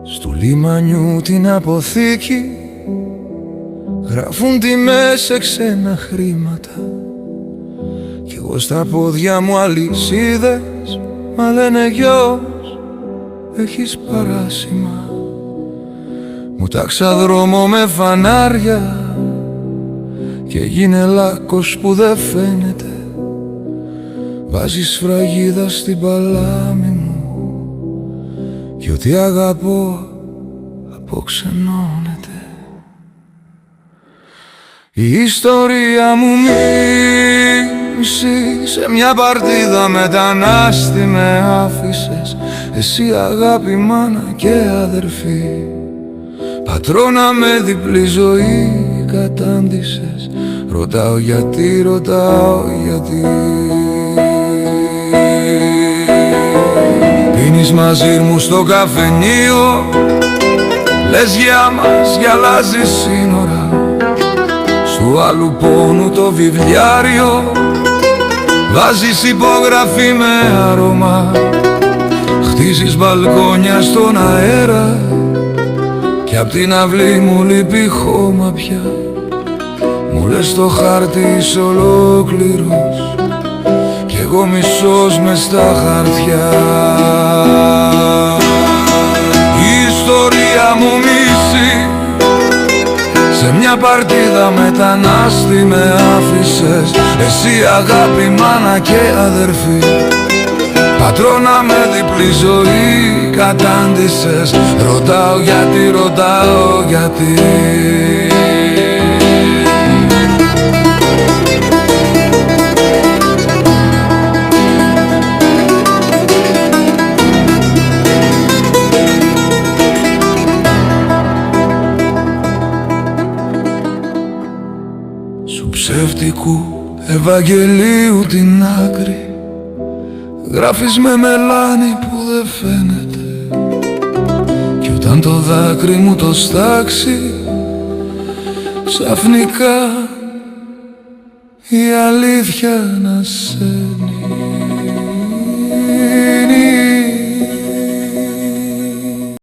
Στου λιμανιού την αποθήκη γράφουν τιμές σε ξένα χρήματα κι εγώ στα πόδια μου αλυσίδες, μα λένε γιος, έχεις παράσημα. Μου τάξα δρόμο με φανάρια και γίνε λάκκος που δεν φαίνεται. Βάζεις σφραγίδα στην παλάμη μου κι ό,τι αγαπώ αποξενώνεται. Η ιστορία μου μισή σε μια παρτίδα μετανάστη με άφησες. Εσύ αγάπη, μάνα και αδερφή, πατρώνα με διπλή ζωή κατάντησες. Ρωτάω γιατί, ρωτάω γιατί. Πίνεις μαζί μου στο καφενείο, λες για μας γυαλάζεις σύνορα. Στου άλλου πόνου το βιβλιάριο βάζεις υπογραφή με άρωμα. Χτίζεις μπαλκόνια στον αέρα κι απ' την αυλή μου λείπει χώμα πια. Μου λες το χάρτη είσαι ολόκληρος κι εγώ μισός μες στα χαρτιά. Η ιστορία μου μισή σε μια παρτίδα μετανάστη με άφησες. Εσύ αγάπη, μάνα και αδερφή, πατρώνα με διπλή ζωή κατάντησες. Ρωτάω γιατί, ρωτάω γιατί. Σου ψεύτικου Ευαγγελίου την άκρη γράφεις με μελάνι που δεν φαίνεται κι όταν το δάκρυ μου το στάξει ξαφνικά η αλήθεια ανασένει.